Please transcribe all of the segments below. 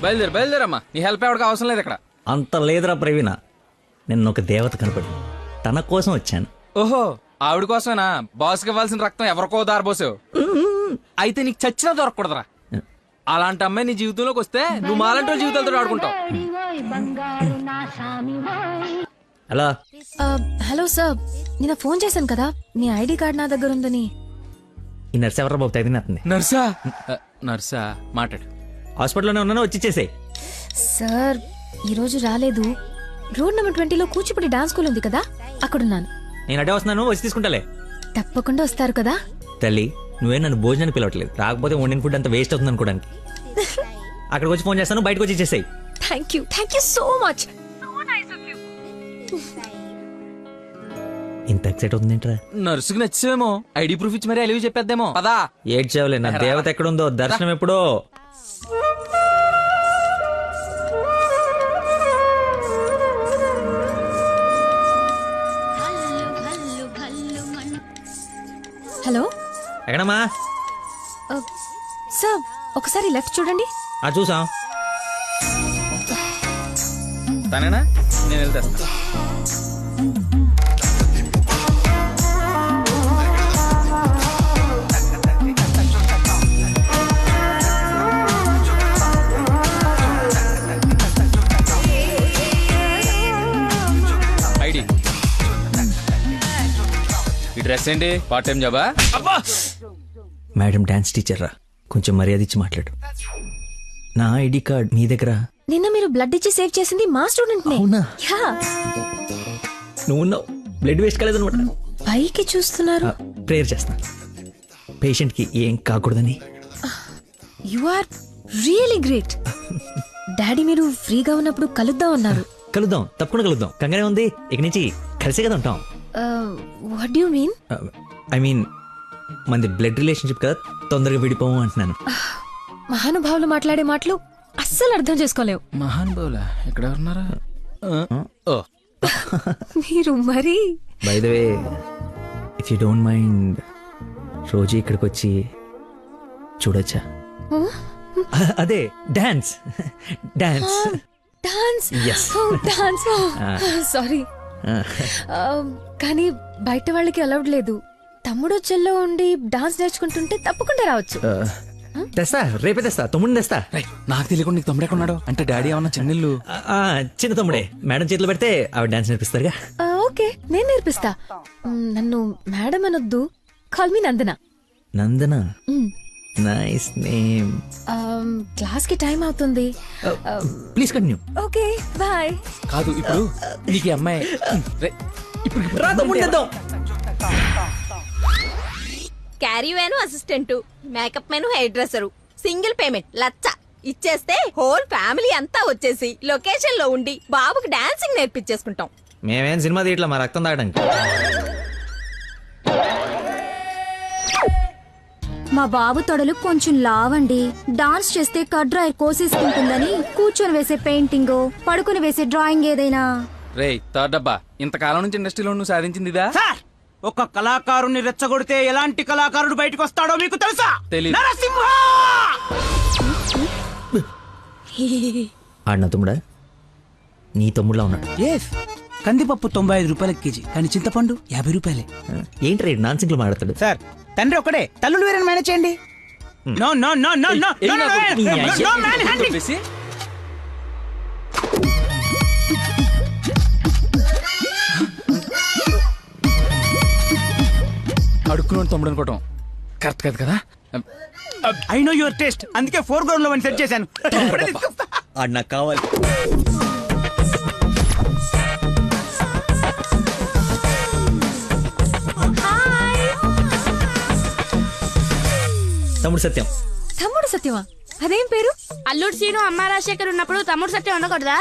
బయలుదేరమ్మా, నీ హెల్ప్ ఎవరికి అవసరం లేదు ఇక్కడ. అంత లేదురా ప్రవీణ, నిన్న ఒక దేవత కనపడి తన కోసం వచ్చాను. ఓహో, ఆవిడ కోసమేనా? బాస్కి ఇవ్వాల్సిన రక్తం ఎవరికో దారబోసావు. అయితే నీకు చచ్చినా దొరకకూడదురా. అలాంటి అమ్మాయి నీ జీవితంలోకి వస్తే నువ్వు మాలంటి వాళ్ళ జీవితాలతో ఆడుకుంటావు. హలో హలో సార్, నిన్న ఫోన్ చేశాను కదా, నీ ఐడి కార్డ్ నా దగ్గర ఉందని. ఈ నర్స్ ఎవరు బాబు తగినట్టుంది? నర్సా? నర్సా మాట్లాడు. హాస్పిటల్లోనే ఉన్నాను, వచ్చి ఇచ్చేసేయ్. సార్ ఈరోజు రాలేదు. రోడ్ నెంబర్ 20లో కూచిపూడి డాన్స్ స్కూల్ ఉంది కదా, అక్కడున్నాను. నేను అడే వస్తున్నాను, వచ్చి తీసుకుంటాలే. తప్పకుండా వస్తారు కదా? తల్లి, నువ్వే నన్ను భోజనానికి పిలవట్లేదు, రాకపోతే వండిన ఫుడ్ అంత వేస్ట్ అవుతుంది అనుకోడానికి. అక్కడికి వచ్చి ఫోన్ చేస్తాను, బయటకు వచ్చి ఇచ్చేసేయ్. Thank you so much. ఇంత ఎక్సైట్ అవుతుంది ఏంట్రా? నర్సుకి నచ్చేమో, ఐడి ప్రూఫ్ ఇచ్చి మరీ అలివి చెప్పేద్దేమో. పదా ఏడ్చావులే, నా దేవత ఎక్కడుందో, దర్శనం ఎప్పుడో. హలో ఎక్కడమ్మా? సార్ ఒకసారి లెఫ్ట్ చూడండి. చూసాం. తనేనా? నేను వెళ్తాను. ఐడి, ఈ డ్రెస్ ఏంటి? పార్ట్ టైం జాబా? మేడం డాన్స్ టీచర్ రా, కొంచెం మర్యాద ఇచ్చి మాట్లాడు. నా ఐడి కార్డ్ మీ దగ్గర. నిన్న మీరు బ్లడ్ ఇచ్చి సేవ్ చేసింది మా స్టూడెంట్ నే. అవునా? యా. నువ్వు బ్లడ్ వేస్ట్ కాలేదనమాట. పైకి చూస్తున్నారు. ప్రేయర్ చేస్తా, పేషెంట్ కి ఏం కాకూడదని. You are really great. Daddy మీరు ఫ్రీగా ఉన్నప్పుడు కలుద్దాం అన్నారు. కలుద్దాం, తప్పకుండా కలుద్దాం. కంగానే ఉంది, ఇక నుంచి కలిసే కదా ఉంటాం. What do you mean? I mean మనది బ్లడ్ రిలేషన్షిప్ కదా, తొందరగా విడిపోము అంటున్నాను. మహానుభావులు మాట్లాడే మాటలు అస్సలు అర్థం చేసుకోలేవు. మహానుభావులా? ఎక్కడ ఉన్నారా? మీరు మరి. By the way, if you don't mind, రోజు ఇక్కడికి వచ్చి చూడొచ్చా? అదే dance. Dance dance. Yes. Dance. Sorry, కానీ బయట వాళ్ళకి అలౌడ్ లేదు. తమ్ముడు చెల్లో ఉండి డాన్స్ నేర్చుకుంటుంటే తప్పకుండా రావచ్చు. తెస్తా, రేపే తెస్తా, తమ్ముడిని తెస్తా. నాకు తెలియకుండా నీకు తమ్ముడు ఎక్కడున్నాడు? అంటే డాడీ ఏమన్నా చిన్నిల్లు? చిన్న తమ్ముడే, మేడం చేతిలో పెడితే ఆవిడ డాన్స్ నేర్పిస్తారుగా. ఓకే, నేను నేర్పిస్తా. నన్ను మేడం అనొద్దు, call me Nandana. Nandana, nice name. Class కి టైం అవుతుంది. Please continue. Okay bye. కాదు, ఇప్పుడు నీకు అమ్మాయి రా తమ్ముడిని తెద్దాం. Caravan assistant, makeup man hairdresser, single payment 1,00,000 ఇచ్చేస్తే హోల్ ఫ్యామిలీ అంతా వచ్చేసి లొకేషన్ లో ఉండి బాబుకి డాన్సింగ్ నేర్పించేసుకుంటాం. మేమేం సినిమా తీయట్లా, మా రక్తం తాగడానికి. మా బాబు తొడలు కొంచెం లావండి. డాన్స్ చేస్తే కట్ డ్రైర్ కోసేసుకుంటుందని కూర్చొని వేసే పెయింటింగ్, పడుకుని వేసే డ్రాయింగ్ ఏదైనా. రేయ్ థర్డ్ డబ్బా, ఇంతకాలం నుంచి ఇండస్ట్రీలో నువ్వు సాధించింది ఇదా? ఒక కళాకారుని రెచ్చగొడితే ఎలాంటి కళాకారుడు బయటకు వస్తాడో మీకు తెలుసా? తెలీదు. నరసింహ! ఆడిన తమ్ముడా? నీ తమ్ముడులా ఉన్నాడు. కందిపప్పు 95 రూపాయల కేజీ, కానీ చింతపండు 50 రూపాయలే. ఏంటి రేడు నాన్సింగ్ లో మాట్లాడతాడు? సార్, తండ్రి ఒకడే, తల్లులు వేరే మేనేజ్ చేయండి. No no no no no no man handing. అడుక్కున్నాడు తమ్ముడు అనుకోవటం కరెక్ట్ కాదు కదా. ఐ నో యువర్ టేస్ట్, అందుకే 4 గ్రౌండ్ లో సెట్ చేశాను. ఆడు నాకు కావాలి. తమ్ముడు సత్యం. తమ్ముడు సత్యమా? అదేం పేరు? అల్లుడు సీను అమ్మ రాజశేఖర్ ఉన్నప్పుడు తమ్ముడు సత్యం ఉండకూడదా?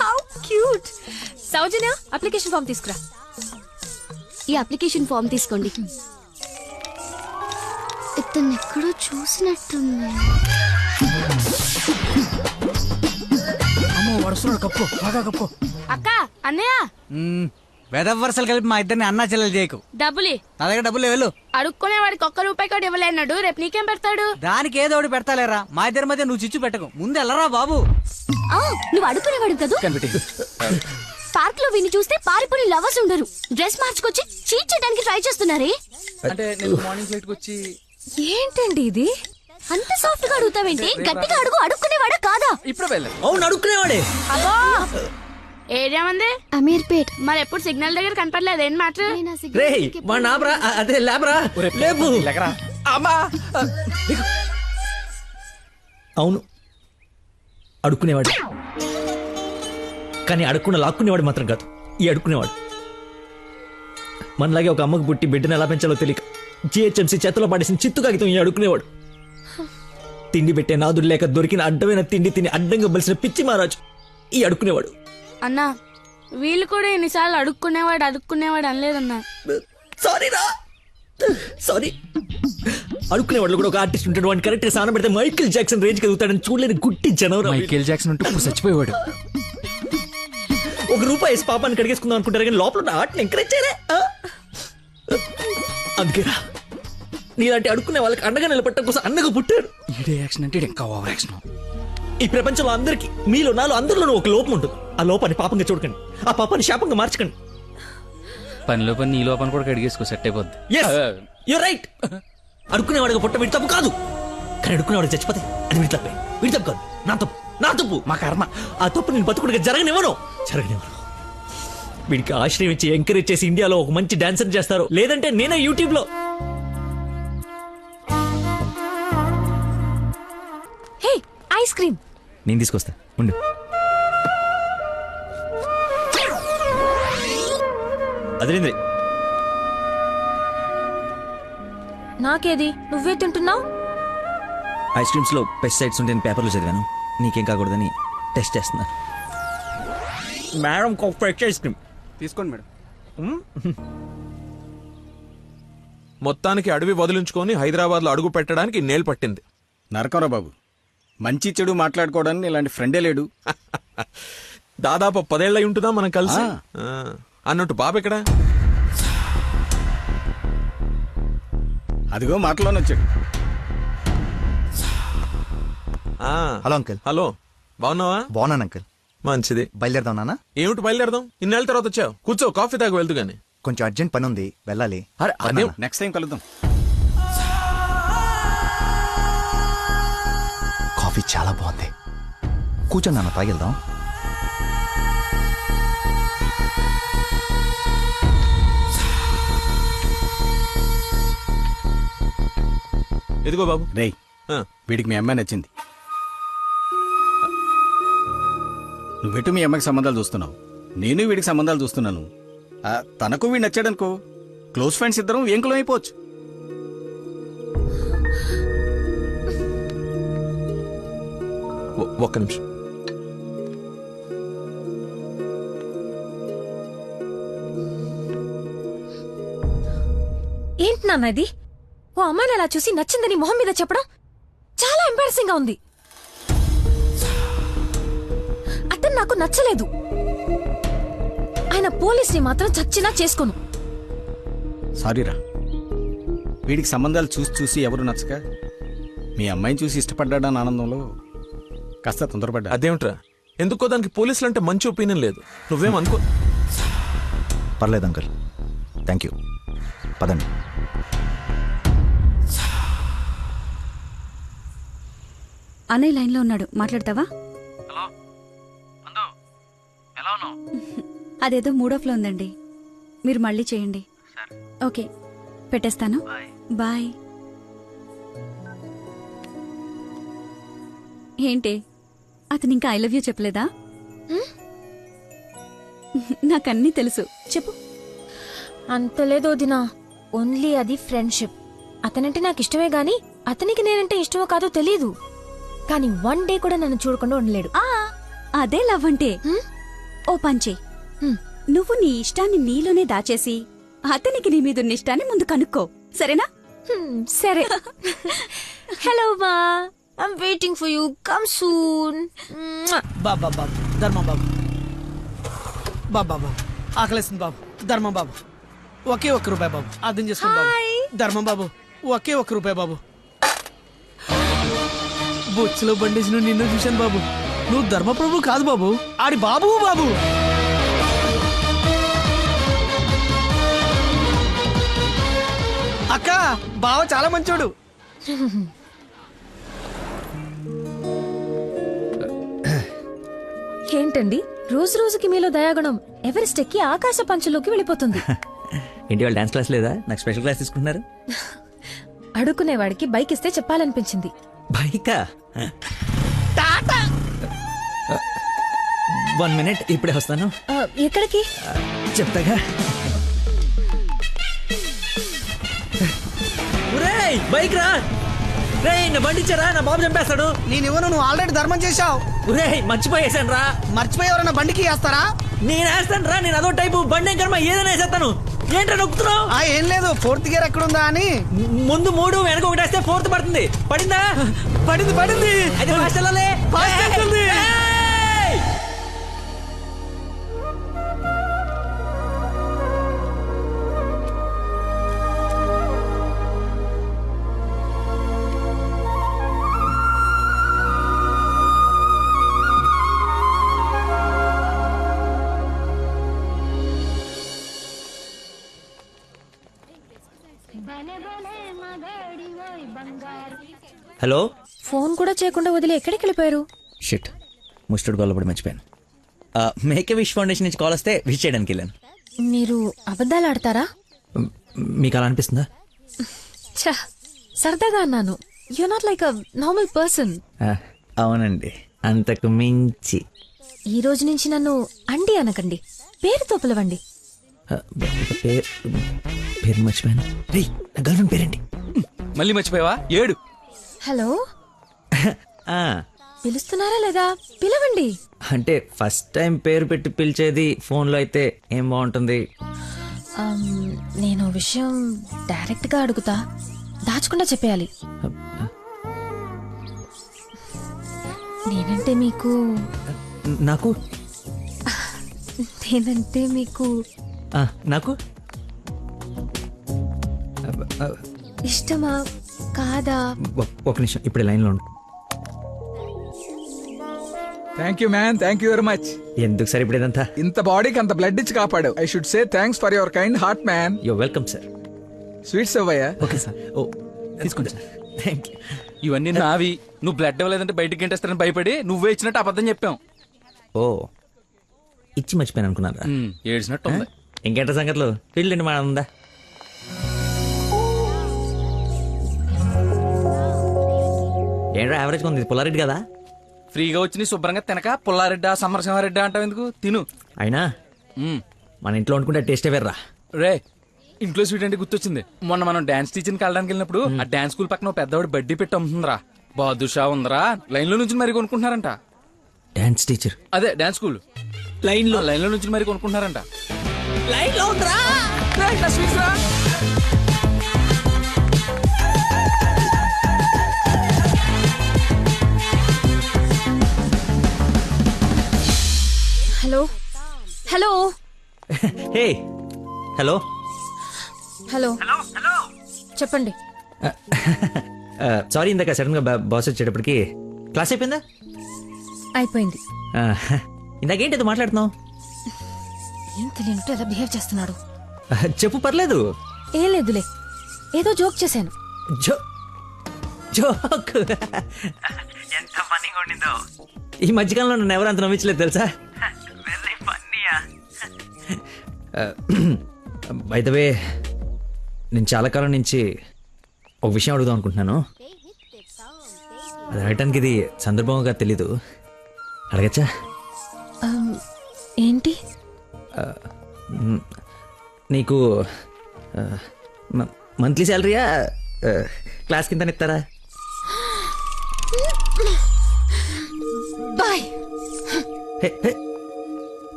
How cute. Soujanya, application form తీసుకురా. ఈ అప్లికేషన్ ఫామ్ తీసుకోండి. ఇతను ఎక్కడో చూసినట్టుంది. అమ్మో వరుస్తున్నాడు, కప్పు బాగా కప్పు. అక్క అన్నయ్య వెదవరసలు కలిపి మా ఇద్దరిని అన్నా చెల్లెలు చేయకు. డబ్బులి నా దగ్గర డబ్బులు వెళ్ళు. అడుక్కునే వాడికి ₹1 కూడా ఇవ్వలేన్నాడు. రేపు నీకేం పెడతాడు? దానికి ఏదో ఒకటి పెడతాలేరా. మా ఇద్దరి మధ్య నువ్వు చిచ్చు పెట్టకు. ముందు వెళ్ళరా బాబు. నువ్వు అడుక్కునేవాడు కదూ. పార్క్ లో విని చూస్తే పారిపోయి లవర్స్ ఉండరు. డ్రెస్ మార్చుకొచ్చి చీట్ చేయడానికి ట్రై చేస్తున్నారే. అంటే నేను మార్నింగ్ ఫ్లైట్ కి వచ్చి ఏంటండి ఇది? అంత సాఫ్ట్ గా అడుగుతావేంటి? గట్టిగా అడుగు. అడుక్కునేవాడా కాదా? ఇప్పుడే వెళ్ళాను. అవును అడుక్కునేవాడే. అబ్బో ఏరియా మంది అమీర్పేట్. మరి ఎప్పుడు సిగ్నల్ దగ్గర కనపడలేదు. ఏం మాట? రే మా నాబ్రా అదే లేబ్రా లేపు. అమ్మా అవును అడుక్కునేవాడు, కానీ అడుక్కున్న లాక్కునేవాడు మాత్రం కాదు ఈ అడుక్కునేవాడు. మనలాగే ఒక అమ్మకు పుట్టి బిడ్డను ఎలా పెంచాలో తెలియక జిహెచ్ఎంసీ చేతిలో పడేసిన చిత్తు కాగితం ఈ అడుక్కునేవాడు. తిండి పెట్టే నాదుడు లేక దొరికిన అడ్డమైన తిండి తిని అడ్డంగా బలిసిన పిచ్చి మహారాజు ఈ అడుక్కునేవాడు. అన్నా వీళ్ళు కూడా ఎన్నిసార్లు అడుక్కునేవాడు అనలేదన్నా. సారీరా సారీ. అడుక్కునేవాడు కూడా ఒక ఆర్టిస్ట్ ఉంటాడు. వాడిని కరెక్ట్ గా సాన పెడితే మైకేల్ జాక్సన్ రేంజ్ ఎదుగుతాడని చూడలేని గుట్టి జనవరం. మైకేల్ జాక్సన్ ఉంటే ఇప్పుడు చచ్చిపోయేవాడు. ₹1 వేసి పాపాన్ని కడిగేసుకుందాం అనుకుంటారు కానీ లోపల ఉన్న ఆర్ట్ని ఎంకరేజ్ చేయలే. అందుకేరా నీలాంటి అడుక్కునే వాళ్ళకి అండగా నిలబట్టడం కోసం అన్నగా పుట్టాడు. ఈడే యాక్షన్ అంటే ఇంకా ఓవర్ యాక్షన్. ఈ ప్రపంచంలో అందరికి మీలో నాలో అందరిలోనూ ఒక లోపం ఉంటుంది. ఆ లోపాన్ని పాపంగా చూడకండి, ఆ పాపాన్ని శాపంగా మార్చకండి. పనిలో పని నీ లోపల కూడా కడిగేసుకో, సెట్ అయిపోద్ది. You're right. అడుక్కునేవాడిగా పుట్ట వీడి తప్పు కాదు, కానీ అడుక్కునేవాడికి చచ్చిపోతే అది వీడి తప్పే. వీడి తప్పు కాదు, నా తప్పు మా కర్మ. ఆ తప్పు నేను బతుకుడిగా జరగనివ్వను. వీడికి ఆశ్రయం ఇచ్చి ఎంకరేజ్ చేసి ఇండియాలో ఒక మంచి డాన్సర్ చేస్తారు, లేదంటే నేనే యూట్యూబ్ లో. Hey ice cream. నేను తీసుకొస్తా ఉండు. అదేంద్రి నాకేది? నువ్వే తింటున్నావు. ఐస్ క్రీమ్స్ లో పెస్టిసైడ్స్ ఉంటాయని పేపర్లో చదివాను. నీకేం కాకూడదని టెస్ట్ చేస్తున్నా. మేడం ఫ్రెష్ ఐస్ క్రీమ్ తీసుకోండి మేడం. మొత్తానికి అడవి వదిలించుకొని హైదరాబాద్ లో అడుగు పెట్టడానికి నేలు పట్టింది. నరకరా బాబు, మంచి చెడు మాట్లాడుకోవడానికి ఇలాంటి ఫ్రెండే లేడు. దాదాపు 10 ఏళ్ళై ఉంటుందా మనం కలిసి. అన్నట్టు బాబు ఎక్కడ? అదిగో మాటలోనే వచ్చాడు. Hello uncle. హలో, బాగున్నావా? బాగున్నాను అంకుల్. మంచిది. బయలుదేరదాం నాన్న. ఏమిటి బయలుదేరదాం? ఇన్నేళ్ళ తర్వాత వచ్చావు. కూర్చో, కాఫీ తాగు వెళ్తూ గాని. కొంచెం అర్జెంట్ పని ఉంది, వెళ్ళాలి. అదే నెక్స్ట్ టైం కలుద్దాం. కాఫీ చాలా బాగుంది. కూర్చొని నాన్న, తాగిద్దాం. ఎదిగో బాబు. రేయ్, వీడికి మీ అమ్మాయి నచ్చింది. నువ్వెటు మీ అమ్మాయికి సంబంధాలు చూస్తున్నావు, నేను వీడికి సంబంధాలు చూస్తున్నాను. తనకు వీడు నచ్చాడనుకో, క్లోజ్ ఫ్రెండ్స్ ఇద్దరం ఏంకులం అయిపోవచ్చు. ఒక్క నిమిషం. ఏంటి నాన్న ఇది? ఓ అమ్మాయిని అలా చూసి నచ్చిందని మొహం మీద చెప్పడం చాలా ఎంబారసింగ్ గా ఉంది. అతను నాకు నచ్చలేదు. ఆయన పోలీస్ని మాత్రం చచ్చినా చేసుకోను. సారీరా, వీడికి సంబంధాలు చూసి చూసి ఎవరు నచ్చక మీ అమ్మాయిని చూసి ఇష్టపడ్డాడని ఆనందంలో కాస్త తొందరపడ్డా. అదేమిట్రా, ఎందుకో దానికి పోలీసులు అంటే మంచి ఒపీనియన్ లేదు. నువ్వేం అనుకో. పర్లేదు అంకుల్, థ్యాంక్ యూ. పదండి. అన్నయ్య లైన్ లో ఉన్నాడు, మాట్లాడతావా? అదేదో మూడ్ లో ఉందండి, మీరు మళ్ళీ చేయండి. ఓకే, పెట్టేస్తాను. బాయ్. ఏంటి, అతను ఇంకా ఐ లవ్ యూ చెప్పలేదా? నాకన్నీ తెలుసు, చెప్పు. అంత లేదు వదినా, ఓన్లీ అది ఫ్రెండ్షిప్. అతనంటే నాకు ఇష్టమే గాని అతనికి నేనంటే ఇష్టమో కాదో తెలీదు. కానీ 1 డే కూడా నన్ను చూడకుండా ఉండలేడు. అదే లవ్ అంటే. ఓ పంచే, నువ్వు నీ ఇష్టాన్ని నీలోనే దాచేసి అతనికి నీ మీదున్న ఇష్టాన్ని ముందు కనుక్కో, సరేనా? సరే. హలో మా, I'm waiting for you, come soon. బాబు ధర్మం బాబు, బాబు బాబు ఆకలేస్తుంది బాబు. ధర్మం బాబు, ఒకే ఒక్క రూపాయి బాబు, అర్థం చేసుకోండి బాబు. ధర్మం బాబు, ఒకే ఒక్క రూపాయి బాబు. బొచ్చులో బండేసి నిన్ను చూశాను బాబు. నువ్వు ధర్మప్రభు కాదు బాబు, ఆడి బాబు బాబు. అక్క, బావ చాలా మంచోడు. ఏంటండి రోజు రోజుకి మీలో దయాగుణం ఎవరెస్ట్ ఎక్కి ఆకాశ పంచులోకి వెళ్ళిపోతుంది. ఏంటి వాళ్ళు డాన్స్ క్లాస్ లేదా? నాకు స్పెషల్ క్లాస్ తీసుకుంటున్నారు. అడుక్కునేవాడికి బైక్ ఇస్తే చెప్పాలనిపించింది. బైకా? 1 minute, ఇప్పుడే వస్తాను. ఎక్కడికి? చెప్తాగా. ఒరేయ్, బైక్ రా. రేయ్, నా బండి ఇచ్చారా, నా బాబు చంపేస్తాడు. నేను ఇవ్వను, నువ్వు ఆల్రెడీ ధర్మం చేశావు. ఒరేయ్, మర్చిపోయేసాను రా. మర్చిపోయి ఎవరన్నా బండికి వేస్తారా? నేను వేస్తాను రా, నేను అదో టైపు బండి కర్మ ఏదైనా వేసేస్తాను. ఏంట్రా నొక్కుతున్నావు? ఏం లేదు, 4th గేర్ ఎక్కడుందా అని. ముందు 3 వెనక 1 వేస్తే 4th పడుతుంది. పడిందా? పడింది పడింది. అది ఫాస్ట్ వెళ్ళాలి. ఫాస్ట్ వెళ్తుంది. హలో. ఫోన్ కూడా చేయకుండా వదిలి ఎక్కడికి వెళ్ళిపోయారు? షిట్, ముస్టుడు గొల్లపడి మర్చిపోయాను. మేకే విష్ ఫౌండేషన్ నుంచి కాల్ వస్తే విష్ చేయడానికి వెళ్ళాను. మీరు అబద్ధాలు ఆడతారా? మీకు అలా అనిపిస్తుందా? ఛ, సరదాగా అన్నాను. You not like a normal person. అవునండి, అంతకు మించి. ఈ రోజు నుంచి నన్ను అండి అనకండి, పేరుతో పిలవండి. పేరు మర్చిపోయాను. రేయ్, నా గర్ల్ ఫ్రెండ్ పేరేంటి? మళ్ళీ మర్చిపోయావా? ఏడు. హలో, పిలుస్తున్నారా లేదా? పిలవండి. అంటే ఫస్ట్ టైం పేరు పెట్టి పిలిచేది ఫోన్లో అయితే ఏం బాగుంటుంది? నేను విషయం డైరెక్ట్ గా అడుగుతా, దాచకుండా చెప్పేయాలి. నేనంటే మీకు నాకు నేనంటే మీకు నాకు ఇష్టమా కాదా? ఒక నిమిషం, ఇప్పుడు లైన్లో ఉండు. Thank you man, thank you very much. ఎందుకు సార్ ఇప్పుడు ఇదంతా? ఇంత బాడీకి అంత బ్లడ్ ఇచ్చి కాపాడు. I should say thanks for your kind heart man. Yo welcome sir. Sweets అవ్వయ్యా. Okay sir. ఓ, తీసుకోండి సార్. Thank you. ఇవన్నీ నావి. నువ్వు బ్లడ్ ఇవ్వలేదంటే బయటికి గంటేస్తారని భయపడి నువ్వే ఇచ్చినట్టు అబద్ధం చెప్పాం. ఓ, ఇచ్చి మర్చిపోయాను అనుకున్నారా? ఏడ్చినట్టు ఉంది. ఇంకేంట సంగతులు? ఫీల్డ్ మా ఉందా? ఏంట్రా యావరేజ్ ఉంది, పుల్లారెడ్డి కదా? ఫ్రీగా వచ్చి శుభ్రంగా తినక పుల్లారెడ్డా సమరసింహారెడ్డా అంటావు ఎందుకు? తిను. అయినా మన ఇంట్లో వండుకుంటే టేస్టే వేర్రా. రే, ఇంట్లో స్వీట్ అంటే గుర్తొచ్చింది. మొన్న మనం డాన్స్ టీచర్కి వెళ్ళడానికి వెళ్ళినప్పుడు ఆ డాన్స్ స్కూల్ పక్కన పెద్దవాడు బడ్డీ పెట్టి అమ్ముతుందిరా. బాదుషా ఉందరా, లైన్ లో నుంచి మరి కొనుక్కుంటున్నారంట. Dance teacher? అదే డాన్స్ స్కూల్. లైన్ లో నుంచి మరి కొనుక్కుంటున్నారంట. లైన్ లో ఉందిరా. Hello hello hey hello hello చెప్పండి. సారీ, ఇందాక సడన్ గా బాస్ వచ్చేటప్పటికి క్లాస్ అయిపోయిందా? అయిపోయింది. ఇందాకేంటి అది మాట్లాడుతున్నావు? ఏం తెలియనట్టు ఎలా బిహేవ్ చేస్తున్నాడు. చెప్పు, పర్లేదు. ఏం లేదులే, ఏదో జోక్ చేశాను. జోక్? ఎంత ఫన్నీగా ఉండిందో. ఈ మధ్యకాలంలో నన్ను ఎవరు అంత నమ్మించలేదు తెలుసా? బై ద వే, నేను చాలా కాలం నుంచి ఒక విషయం అడుగుదాం అనుకుంటున్నాను. అది అడగటానికి ఇది సందర్భంగా తెలీదు. అడగచ్చా? ఏంటి? నీకు మంత్లీ శాలరీయా, క్లాస్ కింద ఇస్తారా? బాయ్.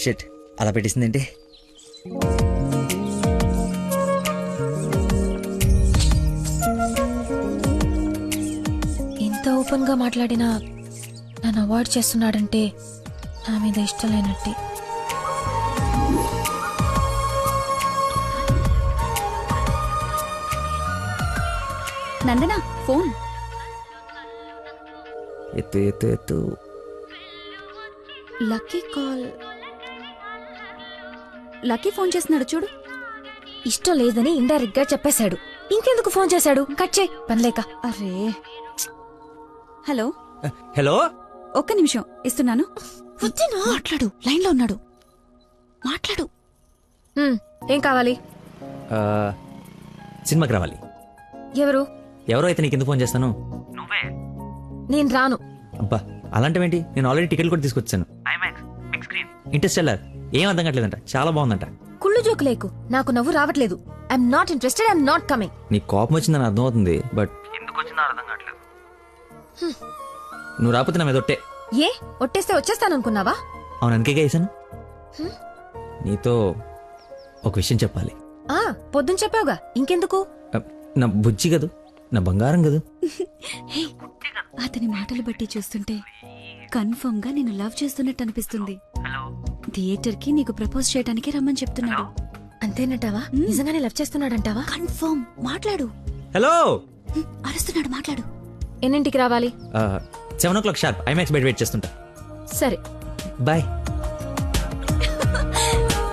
షిట్, అలా పెట్టేసిందేంటి? ఇంత ఓపెన్ గా మాట్లాడినా నన్ను అవాయిడ్ చేస్తున్నాడంటే నా మీద ఇష్టం లేనట్టే. నందన ఫోన్. ఎత్తు ఎత్తు ఎత్తు. Lucky call. లక్కీ ఫోన్ చేస్తున్నాడు చూడు. ఇష్టం లేదని ఇండైరెక్ట్ గా చెప్పేశాడు. ఇంకెందుకు ఫోన్ చేశాడు? కట్ చేయి పనిలేక. అరే హలో హలో, ఒక్క నిమిషం ఇస్తున్నాను. మాట్లాడు, లైన్ లో ఉన్నాడు. మాట్లాడు. ఏం కావాలి? సినిమాకి రావాలి. ఎవరు? ఎవరో అయితే నీకు ఎందుకు ఫోన్ చేస్తాను? నేను రాను. అబ్బా అలాంటివేంటి, నేను ఆల్రెడీ టికెట్ కూడా తీసుకొచ్చాను. ఇంటర్స్టెల్లార్ ఏం అర్థం కావట్లేదంట, చాలా బాగుందంట. కుళ్ళు జోకు లేకు, నాకు నవ్వు రావట్లేదు. I'm not interested, I'm not coming. నీ కోపం వచ్చిందని అర్థం అవుతుంది, బట్ ఎందుకు వచ్చిందో అర్థం కావట్లేదు. నువ్వు రాకపోతే నా మీద ఒట్టే. ఏ ఒట్టేస్తే వచ్చేస్తాననుకున్నావా? అవును, అందుకేగా వేసాను. నీతో ఒక విషయం చెప్పాలి. పొద్దున చెప్పావుగా, ఇంకెందుకు? నా బుజ్జి కదూ, నా బంగారం కదూ. అతని మాటలు బట్టి చూస్తుంటే కన్ఫర్మ్ గా నేను లవ్ చేస్తున్నట్టు అనిపిస్తుంది. థియేటర్ కి నీకు ప్రపోజ్ చేయడానికి రమ్మని చెప్తున్నాడు. అంతేనంటావా? నిజంగానే లవ్ చేస్తున్నాడంటావా? కన్ఫర్మ్. మాట్లాడు. హలో, అరుస్తున్నాడు, మాట్లాడు. ఎన్నింటికి రావాలి? 7 o'clock షార్ప్ ఐమాక్స్ బయట వెయిట్ చేస్తుంటా. సరే బాయ్.